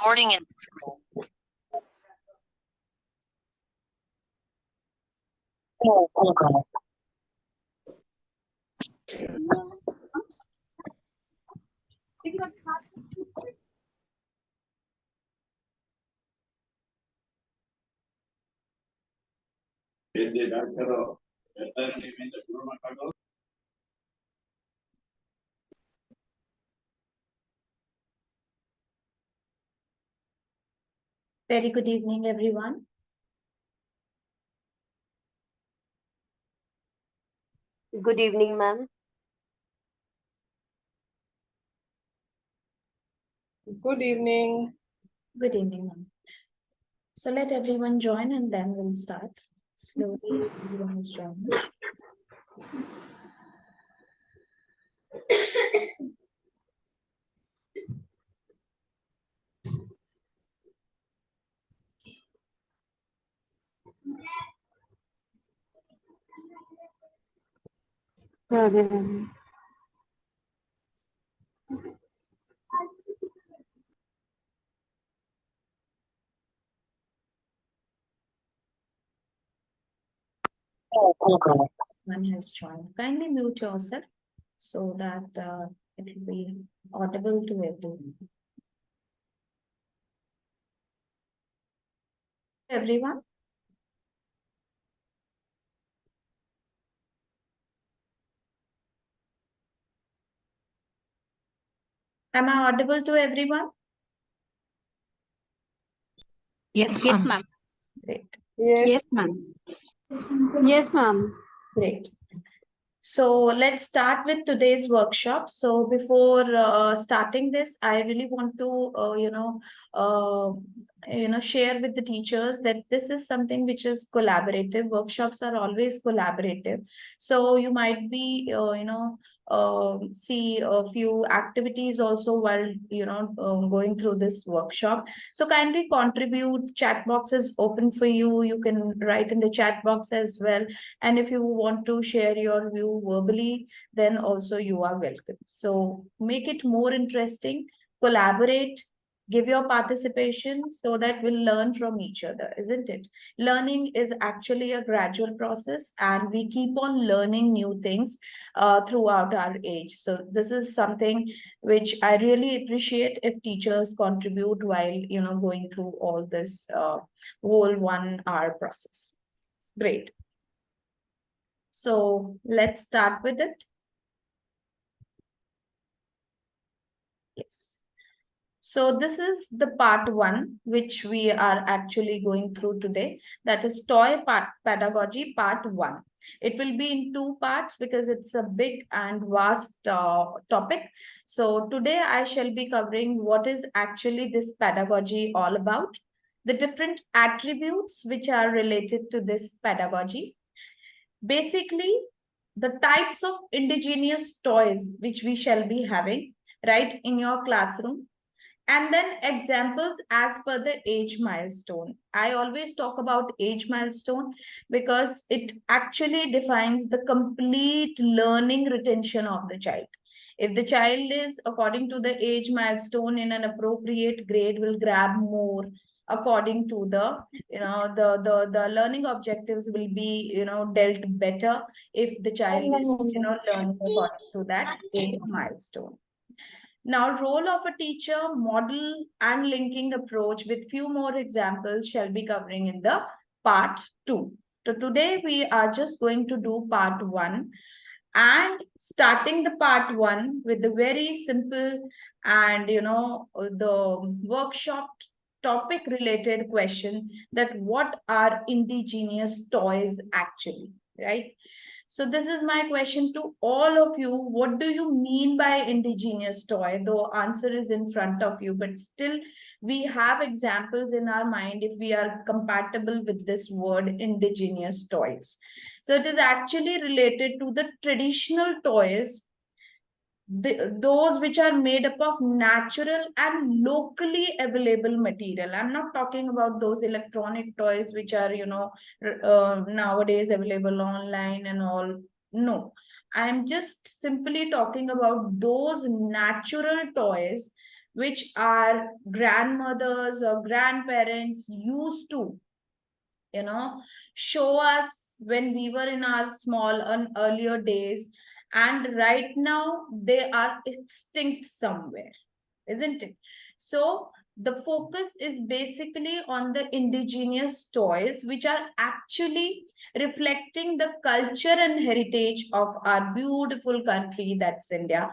Boarding in. Very good evening, everyone. Good evening, ma'am. Good evening. Good evening, ma'am. So let everyone join and then we'll start. Slowly, everyone is joining. One has joined. Kindly mute yourself so that it will be audible to everyone. Everyone? Am I audible to everyone? Yes, ma'am. Great. Yes. ma'am. Yes, ma'am. Great. So let's start with today's workshop. So before starting this, I really want to, share with the teachers that this is something which is collaborative. Workshops are always collaborative. So you might be, see a few activities also while, going through this workshop. So kindly contribute. Chat box is open for you. You can write in the chat box as well. And if you want to share your view verbally, then also you are welcome. So make it more interesting, collaborate, give your participation so that we'll learn from each other, isn't it? Learning is actually a gradual process and we keep on learning new things throughout our age. So this is something which I really appreciate if teachers contribute while, going through all this whole 1 hour process. Great. So let's start with it. Yes. So this is the part 1, which we are actually going through today. That is toy pedagogy part 1. It will be in 2 parts because it's a big and vast topic. So today I shall be covering what is actually this pedagogy all about, the different attributes which are related to this pedagogy. Basically, the types of indigenous toys which we shall be having right in your classroom, and then examples as per the age milestone. I always talk about age milestone because it actually defines the complete learning retention of the child. If the child is according to the age milestone in an appropriate grade, will grab more according to the the learning objectives will be dealt better if the child is learning according to that age milestone. Now, role of a teacher, model and linking approach with few more examples shall be covering in the part 2. So today we are just going to do part 1 and starting the part 1 with the very simple and the workshop topic related question that what are indigenous toys actually, right? So this is my question to all of you. What do you mean by indigenous toy? The answer is in front of you, but still we have examples in our mind if we are compatible with this word indigenous toys. So it is actually related to the traditional toys, those which are made up of natural and locally available material. I'm not talking about those electronic toys which are, nowadays available online and all. No, I'm just simply talking about those natural toys which our grandmothers or grandparents used to, show us when we were in our small and earlier days, and right now they are extinct somewhere, isn't it? So the focus is basically on the indigenous toys, which are actually reflecting the culture and heritage of our beautiful country, that's India,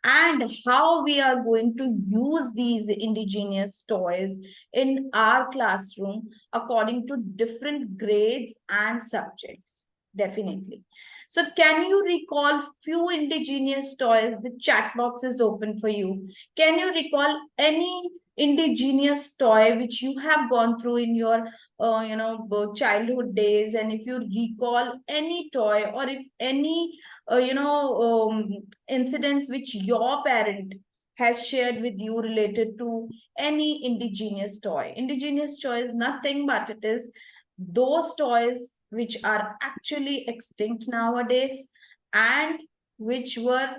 and how we are going to use these indigenous toys in our classroom according to different grades and subjects. Definitely. So can you recall few indigenous toys? The chat box is open for you. Can you recall any indigenous toy which you have gone through in your childhood days? And if you recall any toy, or if any incidents which your parent has shared with you related to any indigenous toy. Indigenous toy is nothing but it is those toys which are actually extinct nowadays, and which were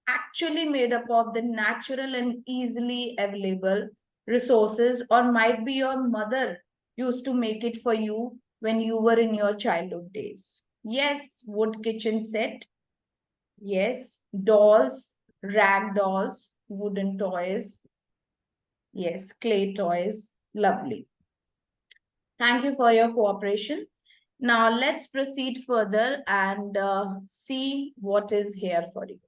actually made up of the natural and easily available resources, or might be your mother used to make it for you when you were in your childhood days. Yes, wood kitchen set. Yes, dolls, rag dolls, wooden toys. Yes, clay toys. Lovely. Thank you for your cooperation. Now let's proceed further and see what is here for you.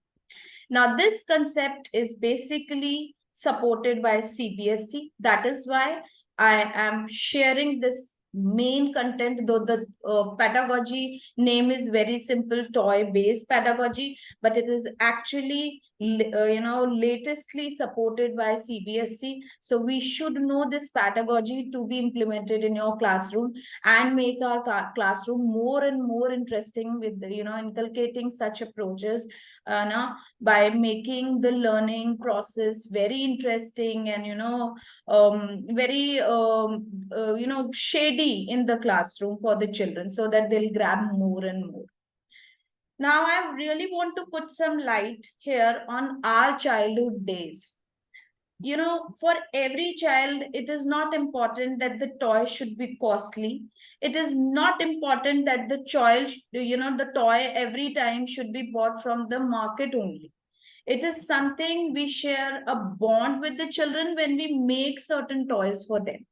Now this concept is basically supported by CBSE. That is why I am sharing this main content, though the pedagogy name is very simple, toy-based pedagogy, but it is actually latestly supported by CBSE. So we should know this pedagogy to be implemented in your classroom and make our classroom more and more interesting with inculcating such approaches by making the learning process very interesting and very shady in the classroom for the children, so that they'll grab more and more. Now I really want to put some light here on our childhood days. For every child, it is not important that the toy should be costly. It is not important that the child, the toy every time should be bought from the market only. It is something we share a bond with the children when we make certain toys for them,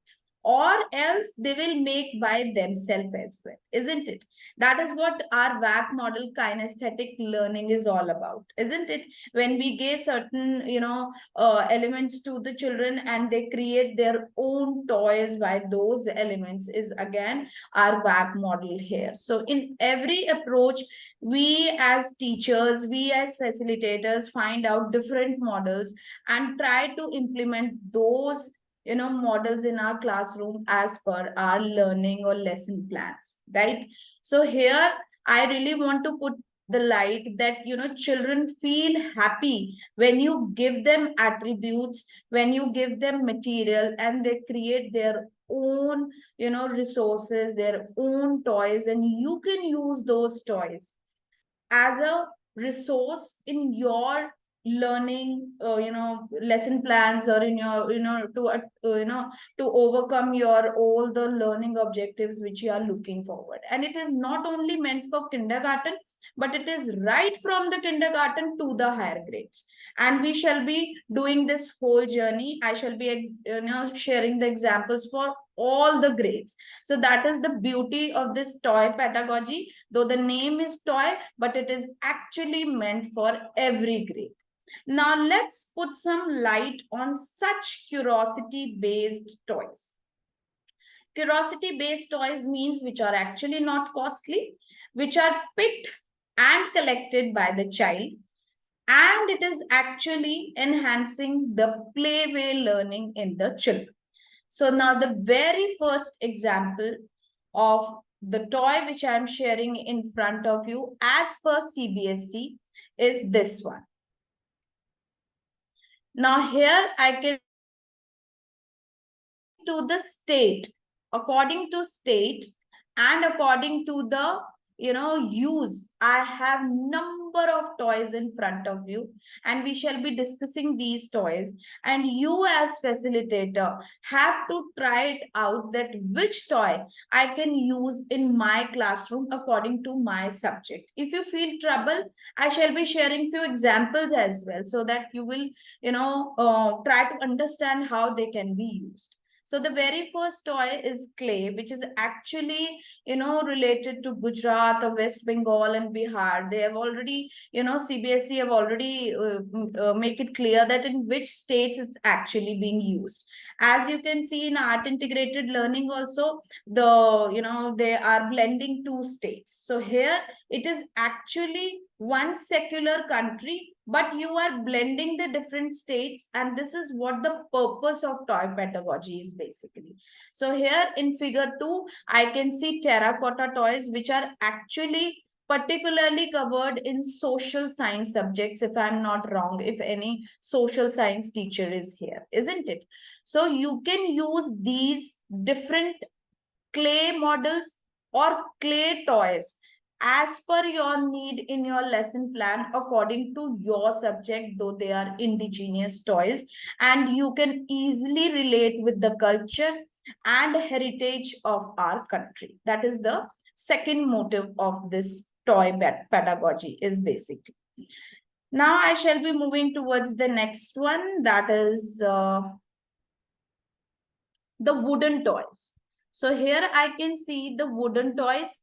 or else they will make by themselves as well, isn't it? That is what our VAC model kinesthetic learning is all about, isn't it? When we give certain elements to the children and they create their own toys by those elements, is again our VAC model here. So in every approach, we as teachers, we as facilitators find out different models and try to implement those models in our classroom as per our learning or lesson plans, right? So here I really want to put the light that children feel happy when you give them attributes, when you give them material, and they create their own resources, their own toys, and you can use those toys as a resource in your learning lesson plans, or in your to overcome your all the learning objectives which you are looking forward. And it is not only meant for kindergarten, but it is right from the kindergarten to the higher grades, and we shall be doing this whole journey. I shall be sharing the examples for all the grades. So that is the beauty of this toy pedagogy. Though the name is toy, but it is actually meant for every grade. Now let's put some light on such curiosity-based toys. Curiosity-based toys means which are actually not costly, which are picked and collected by the child, and it is actually enhancing the playway learning in the children. So now the very first example of the toy which I am sharing in front of you as per CBSE is this one. Now here I can to the state, according to state and according to the use. I have number of toys in front of you, and we shall be discussing these toys, and you as facilitator have to try it out that which toy I can use in my classroom according to my subject. If you feel trouble, I shall be sharing few examples as well, so that you will try to understand how they can be used. So the very first toy is clay, which is actually, related to Gujarat or West Bengal and Bihar. They have already, CBSE have already make it clear that in which states it's actually being used. As you can see in art integrated learning also, they are blending two states. So here it is actually one secular country, but you are blending the different states, and this is what the purpose of toy pedagogy is basically. So here in figure 2, I can see terracotta toys, which are actually particularly covered in social science subjects, if I'm not wrong, if any social science teacher is here, isn't it? So you can use these different clay models or clay toys as per your need in your lesson plan according to your subject, though they are indigenous toys, and you can easily relate with the culture and heritage of our country. That is the second motive of this toy pedagogy is basically. Now I shall be moving towards the next one, that is the wooden toys. So here I can see the wooden toys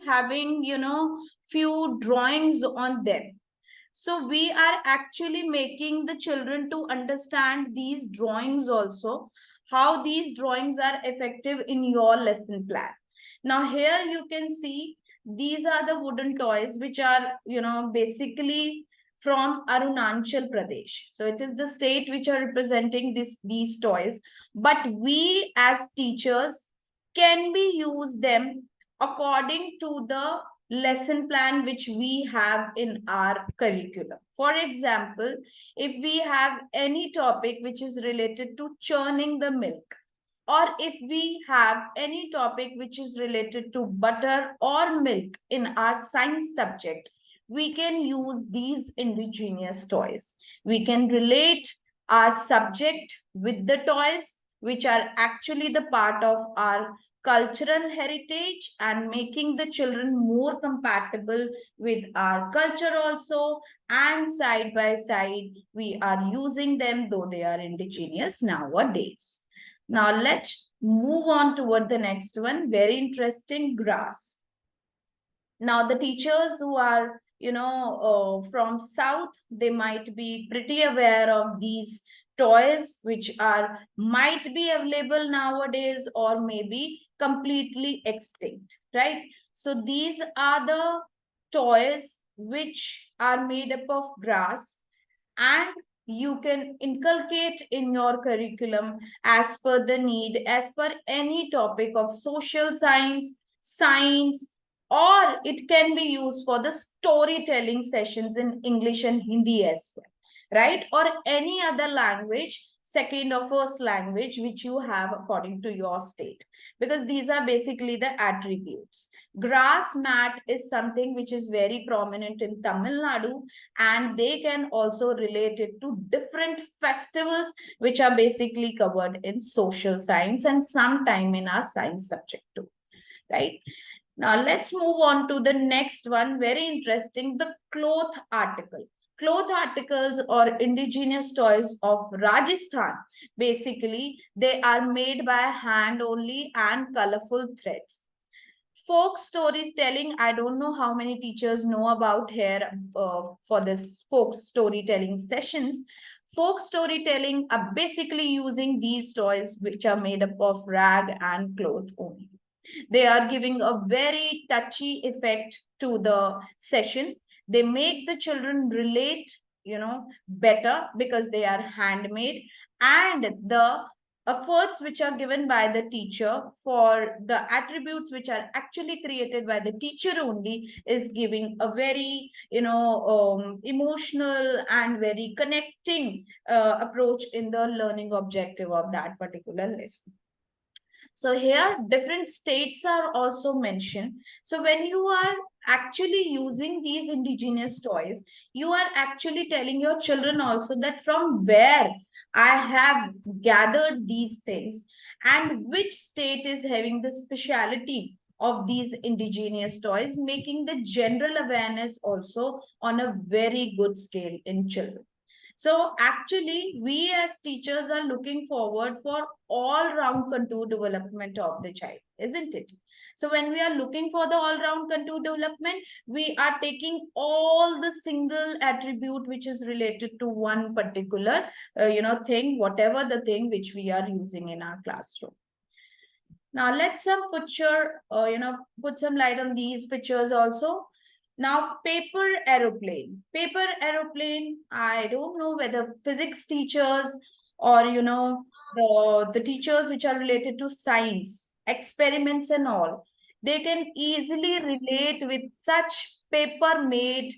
having, few drawings on them. So we are actually making the children to understand these drawings also, how these drawings are effective in your lesson plan. Now here you can see these are the wooden toys which are, basically from Arunachal Pradesh. So it is the state which are representing these toys, but we as teachers can be use them according to the lesson plan which we have in our curriculum. For example, if we have any topic which is related to churning the milk, or if we have any topic which is related to butter or milk in our science subject, we can use these indigenous toys. We can relate our subject with the toys, which are actually the part of our cultural heritage, and making the children more compatible with our culture also, and side by side we are using them though they are indigenous nowadays. Now let's move on toward the next one. Very interesting, grass. Now the teachers who are, from South, they might be pretty aware of these toys which are might be available nowadays or maybe completely extinct, right? So these are the toys which are made up of grass, and you can inculcate in your curriculum as per the need, as per any topic of social science, or it can be used for the storytelling sessions in English and Hindi as well, right? Or any other language, second or first language, which you have according to your state, because these are basically the attributes. Grass mat is something which is very prominent in Tamil Nadu, and they can also relate it to different festivals which are basically covered in social science and sometime in our science subject too, right? Now let's move on to the next one. Very interesting, the cloth article. Cloth articles or indigenous toys of Rajasthan, basically they are made by hand only and colorful threads. Folk stories telling, I don't know how many teachers know about here for this folk storytelling sessions. Folk storytelling are basically using these toys which are made up of rag and cloth only. They are giving a very touchy effect to the session. They make the children relate, better because they are handmade, and the efforts which are given by the teacher for the attributes which are actually created by the teacher only is giving a very, emotional and very connecting approach in the learning objective of that particular lesson. So here different states are also mentioned. So when you are actually using these indigenous toys, you are actually telling your children also that from where I have gathered these things and which state is having the speciality of these indigenous toys, making the general awareness also on a very good scale in children. So actually, we as teachers are looking forward for all-round contour development of the child, isn't it? So when we are looking for the all-round contour development, we are taking all the single attribute which is related to one particular, thing, whatever the thing which we are using in our classroom. Now let's put some light on these pictures also. Now, paper aeroplane. Paper aeroplane, I don't know whether physics teachers or, the teachers which are related to science, experiments and all, they can easily relate with such paper-made,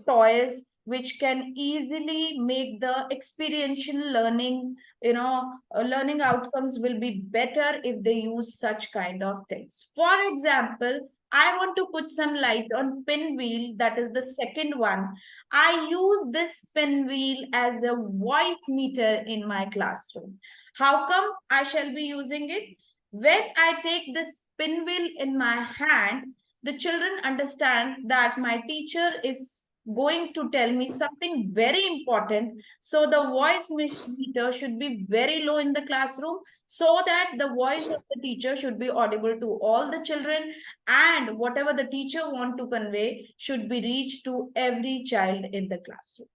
toys which can easily make the experiential learning, learning outcomes will be better if they use such kind of things. For example, I want to put some light on pinwheel, that is the second one. I use this pinwheel as a voice meter in my classroom. How come I shall be using it? When I take this pinwheel in my hand, the children understand that my teacher is going to tell me something very important. So the voice meter should be very low in the classroom so that the voice of the teacher should be audible to all the children, and whatever the teacher want to convey should be reached to every child in the classroom.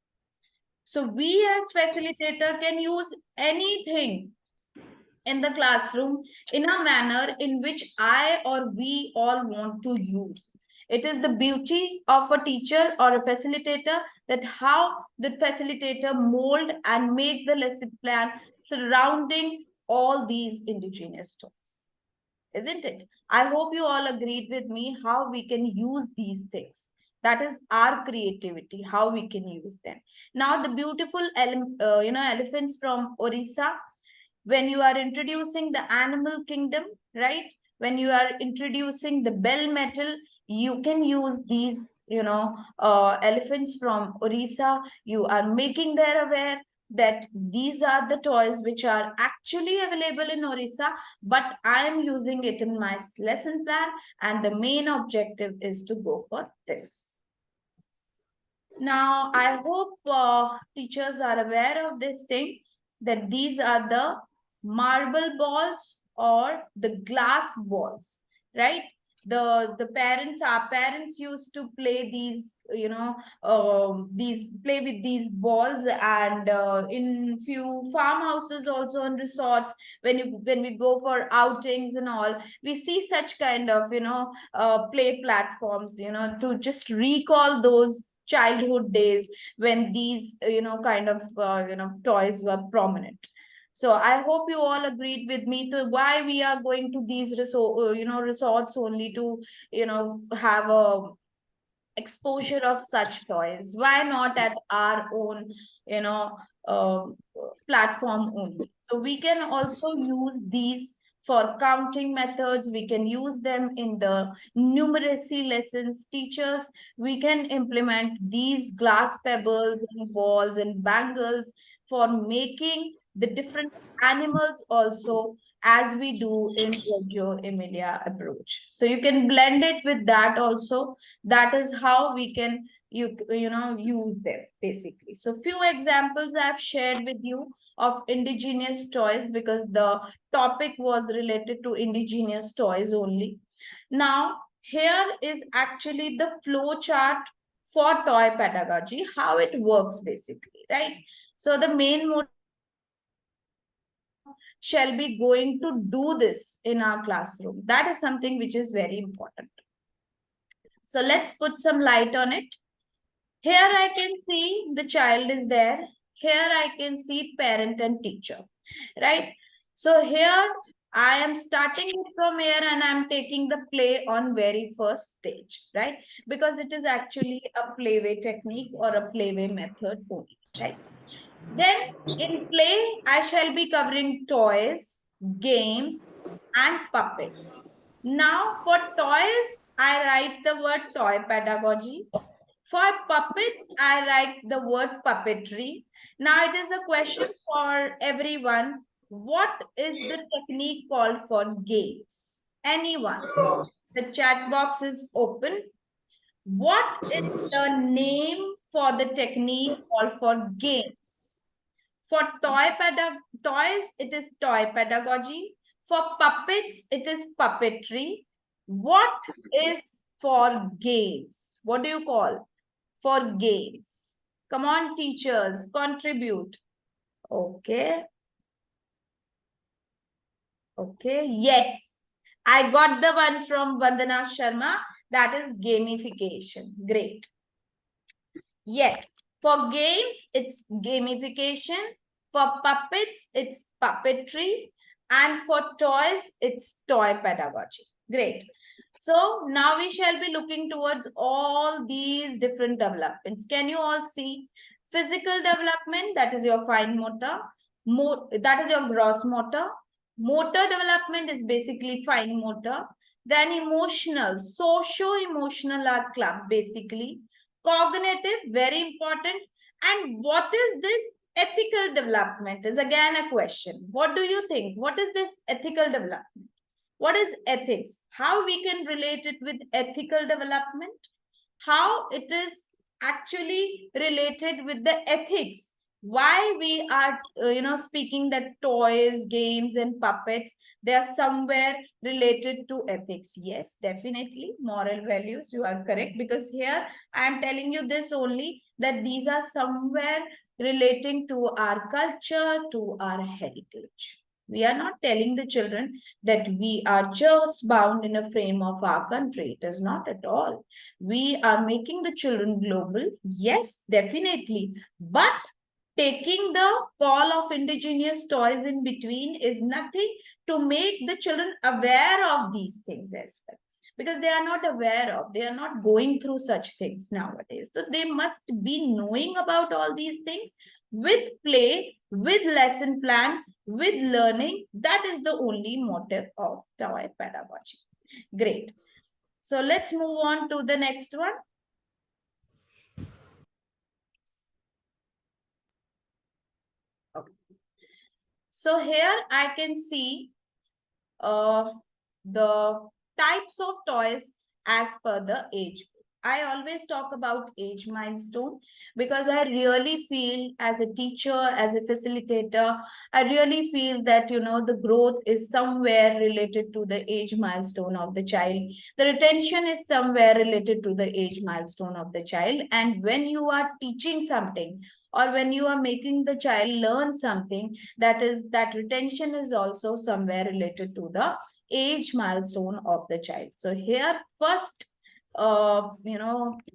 So we as facilitator can use anything in the classroom in a manner in which I or we all want to use. It is the beauty of a teacher or a facilitator that how the facilitator mold and make the lesson plan surrounding all these indigenous topics. Isn't it? I hope you all agreed with me how we can use these things. That is our creativity, how we can use them. Now, the beautiful, elephants from Orissa, when you are introducing the animal kingdom, right? When you are introducing the bell metal, you can use these, elephants from Orissa. You are making them aware that these are the toys which are actually available in Orissa, but I am using it in my lesson plan, and the main objective is to go for this. Now, I hope teachers are aware of this thing, that these are the marble balls or the glass balls, right? Our parents used to play these, play with these balls, and in few farmhouses also in resorts, when we go for outings and all, we see such kind of, play platforms, to just recall those childhood days when these, kind of, toys were prominent. So I hope you all agreed with me to why we are going to these resorts only to, have a exposure of such toys. Why not at our own, you know, uh, platform only? So we can also use these for counting methods. We can use them in the numeracy lessons. Teachers, we can implement these glass pebbles and balls and bangles for making the different animals also, as we do in Reggio Emilia approach. So you can blend it with that also. That is how we can use them basically. So few examples I've shared with you of indigenous toys, because the topic was related to indigenous toys only. Now here is actually the flow chart for toy pedagogy, how it works basically, right? So the main mode shall be going to do this in our classroom. That is something which is very important. So let's put some light on it. Here I can see the child is there. Here I can see parent and teacher, right? So here I am starting it from here and I'm taking the play on very first stage, right? Because it is actually a playway technique or a playway method only, right? Then in play, I shall be covering toys, games, and puppets. Now for toys, I write the word toy pedagogy. For puppets, I write the word puppetry. Now it is a question for everyone. What is the technique called for games? Anyone? The chat box is open. What is the name for the technique called for games? For toys, it is toy pedagogy. For puppets, it is puppetry. What is for games? What do you call for games? Come on, teachers, contribute. Okay. Okay. Yes. I got the one from Vandana Sharma. That is gamification. Great. Yes. For games, it's gamification. For puppets, it's puppetry. And for toys, it's toy pedagogy. Great. So now we shall be looking towards all these different developments. Can you all see? Physical development, that is your fine motor. That is your gross motor. Motor development is basically fine motor. Then emotional, socio-emotional are clubbed basically. Cognitive, very important. And what is this ethical development is again a question. What do you think? What is this ethical development? What is ethics? How we can relate it with ethical development? How it is actually related with the ethics? Why we are, speaking that toys, games, and puppets, they are somewhere related to ethics. Yes, definitely. Moral values, you are correct. Because here I am telling you this only, that these are somewhere relating to our culture, to our heritage. We are not telling the children that we are just bound in a frame of our country. It is not at all. We are making the children global. Yes, definitely. But taking the call of indigenous toys in between is nothing to make the children aware of these things as well. Because they are not aware of, they are not going through such things nowadays. So they must be knowing about all these things with play, with lesson plan, with learning. That is the only motive of toy pedagogy. Great. So let's move on to the next one. Okay. So here I can see the types of toys as per the age. I always talk about age milestone because I really feel as a teacher, as a facilitator, I really feel that, the growth is somewhere related to the age milestone of the child. The retention is somewhere related to the age milestone of the child. And when you are teaching something or when you are making the child learn something, that retention is also somewhere related to the age milestone of the child. So here first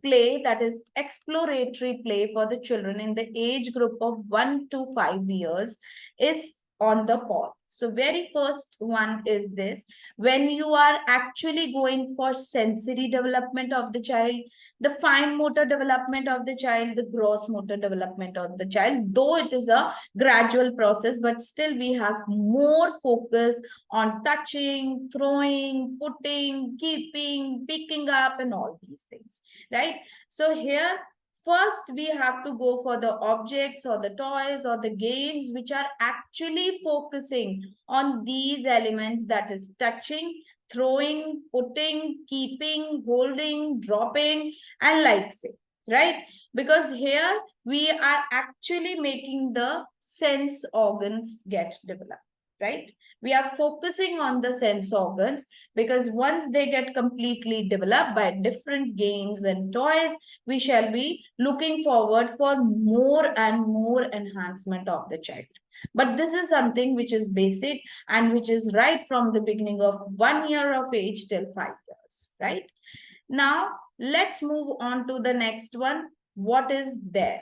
play, that is exploratory play for the children in the age group of 1 to 5 years is on the call. So very first one is this, when you are actually going for sensory development of the child, the fine motor development of the child, the gross motor development of the child, though it is a gradual process, but still we have more focus on touching, throwing, putting, keeping, picking up, and all these things, right? So here, first we have to go for the objects or the toys or the games which are actually focusing on these elements, that is touching, throwing, putting, keeping, holding, dropping, and like say, right? Because here we are actually making the sense organs get developed, right? We are focusing on the sense organs because once they get completely developed by different games and toys, we shall be looking forward for more and more enhancement of the child. But this is something which is basic and which is right from the beginning of 1 year of age till 5 years, right? Now, let's move on to the next one. What is there?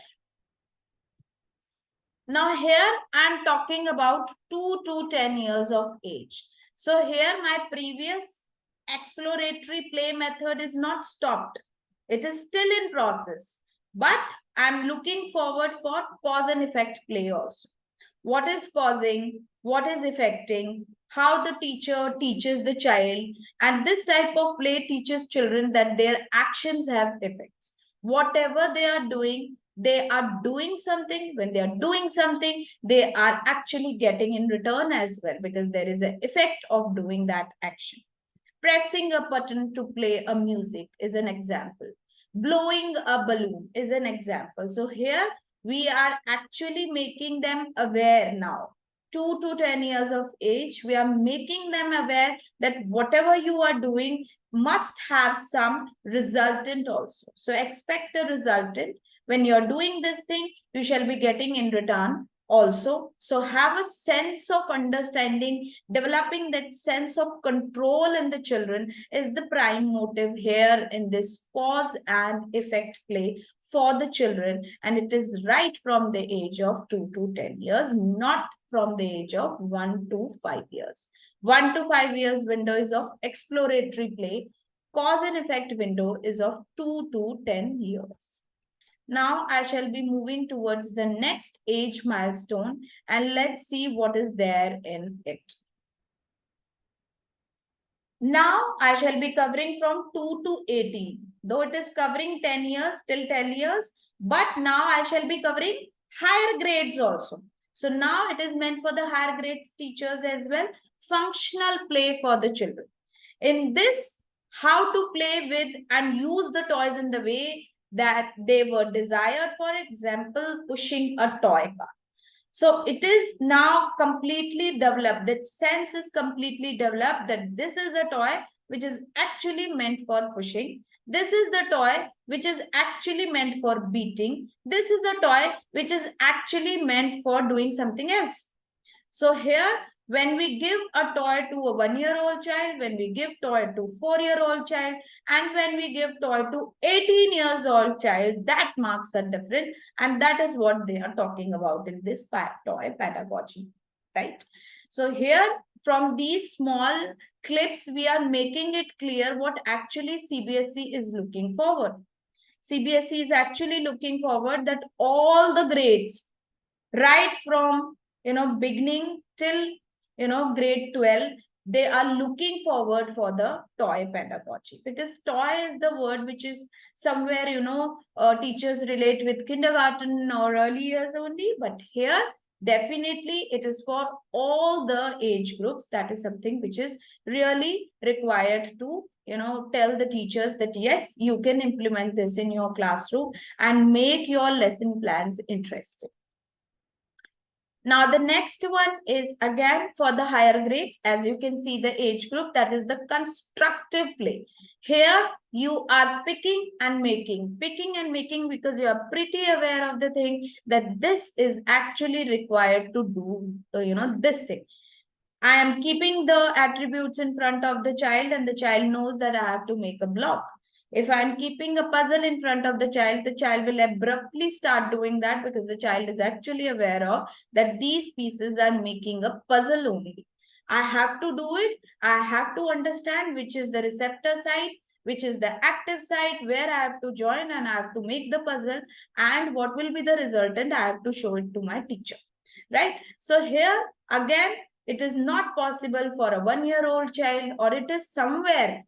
Now here I'm talking about 2 to 10 years of age. So here my previous exploratory play method is not stopped. It is still in process, but I'm looking forward for cause and effect play also. what is causing, what is affecting, how the teacher teaches the child, and this type of play teaches children that their actions have effects. Whatever they are doing something. When they are doing something, they are actually getting in return as well, because there is an effect of doing that action. Pressing a button to play a music is an example. Blowing a balloon is an example. So here we are actually making them aware now. 2 to 10 years of age, we are making them aware that whatever you are doing must have some resultant also. So expect a resultant. When you're doing this thing, you shall be getting in return also. So have a sense of understanding. Developing that sense of control in the children is the prime motive here in this cause and effect play for the children, and it is right from the age of 2 to 10 years, not from the age of 1 to 5 years. 1 to 5 years window is of exploratory play. Cause and effect window is of 2 to 10 years. Now I shall be moving towards the next age milestone, and let's see what is there in it. Now I shall be covering from 2 to 18, though it is covering 10 years till 10 years, but now I shall be covering higher grades also. So now it is meant for the higher grades teachers as well. Functional play for the children. In this, how to play with and use the toys in the way that they were desired. For example, pushing a toy car. So it is now completely developed. That sense is completely developed that this is a toy which is actually meant for pushing. This is the toy which is actually meant for beating. This is a toy which is actually meant for doing something else. So here, when we give a toy to a 1-year-old child, when we give toy to 4-year-old child, and when we give toy to 18 years old child, that marks a difference. And that is what they are talking about in this toy pedagogy, right? So here, from these small clips, we are making it clear what actually CBSE is looking forward. CBSE is actually looking forward that all the grades, right from beginning till grade 12, they are looking forward for the toy pedagogy, because toy is the word which is somewhere teachers relate with kindergarten or early years only, but here definitely it is for all the age groups. That is something which is really required to tell the teachers that yes, you can implement this in your classroom and make your lesson plans interesting. Now, the next one is again for the higher grades. As you can see, the age group, that is the constructive play. Here, you are picking and making because you are pretty aware of the thing that this is actually required to do, this thing. I am keeping the attributes in front of the child, and the child knows that I have to make a block. If I'm keeping a puzzle in front of the child will abruptly start doing that, because the child is actually aware of that these pieces are making a puzzle only. I have to do it. I have to understand which is the receptor side, which is the active side, where I have to join, and I have to make the puzzle, and what will be the resultant, I have to show it to my teacher, right? So here again, it is not possible for a 1-year-old child, or it is somewhere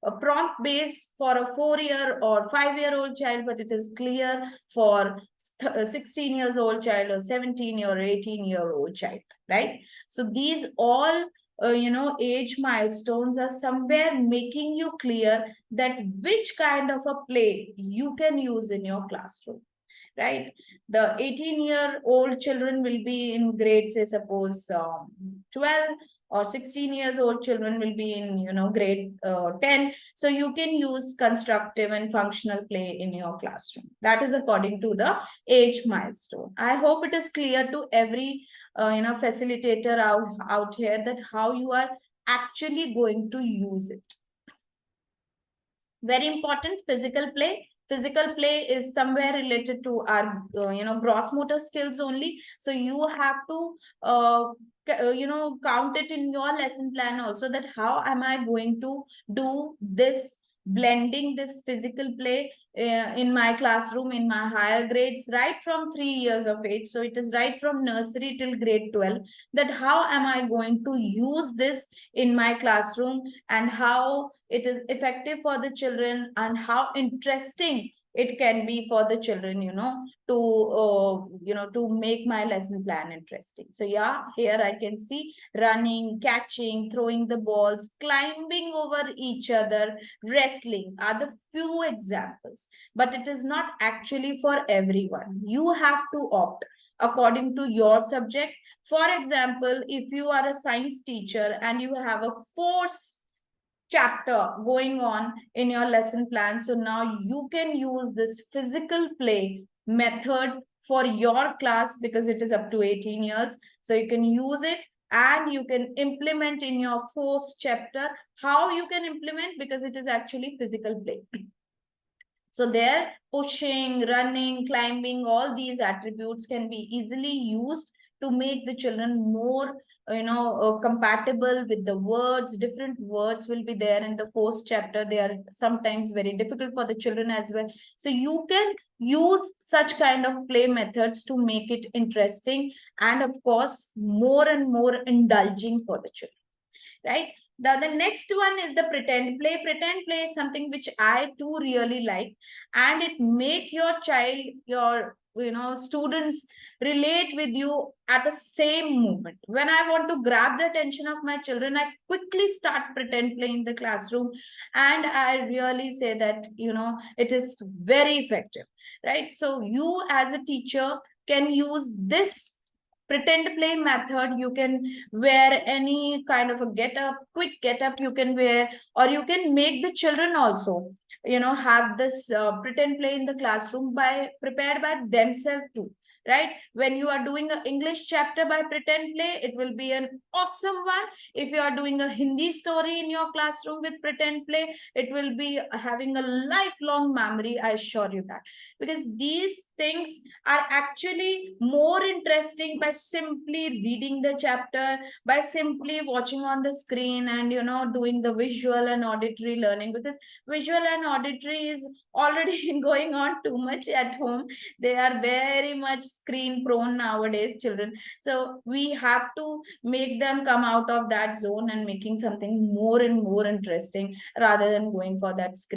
a prompt base for a 4-year or 5-year-old child, but it is clear for a 16 years old child or 17 or 18-year-old child, right? So these all age milestones are somewhere making you clear that which kind of a play you can use in your classroom, right? The 18-year-old children will be in grade, say, suppose 12, or 16 years old children will be in grade 10. So you can use constructive and functional play in your classroom. That is according to the age milestone. I hope it is clear to every facilitator out here that how you are actually going to use it. Very important, physical play. Physical play is somewhere related to our gross motor skills only. So you have to count it in your lesson plan also, that how am I going to do this blending this physical play in my classroom in my higher grades right from 3 years of age. So it is right from nursery till grade 12, that how am I going to use this in my classroom, and how it is effective for the children, and how interesting it can be for the children, to make my lesson plan interesting. So yeah, here I can see running, catching, throwing the balls, climbing over each other, wrestling are the few examples, but it is not actually for everyone. You have to opt according to your subject. For example, if you are a science teacher and you have a force chapter going on in your lesson plan, so now you can use this physical play method for your class because it is up to 18 years. So you can use it and you can implement in your force chapter. How you can implement? Because it is actually physical play. So there, pushing, running, climbing, all these attributes can be easily used to make the children more compatible with the words. Different words will be there in the first chapter. They are sometimes very difficult for the children as well. So you can use such kind of play methods to make it interesting, and of course more and more indulging for the children, right? The next one is the pretend play. Pretend play is something which I too really like, and it make your child, your students relate with you at the same moment. When I want to grab the attention of my children, I quickly start pretend play in the classroom, and I really say that it is very effective, right? So you as a teacher can use this pretend play method. You can wear any kind of a quick get up you can wear, or you can make the children also have this pretend play in the classroom by prepared by themselves too, right? When you are doing an English chapter by pretend play, it will be an awesome one. If you are doing a Hindi story in your classroom with pretend play, it will be having a lifelong memory, I assure you that, because these things are actually more interesting by simply reading the chapter, by simply watching on the screen, and doing the visual and auditory learning, because visual and auditory is already going on too much at home. They are very much screen prone nowadays, children. So we have to make them come out of that zone and making something more and more interesting rather than going for that screen.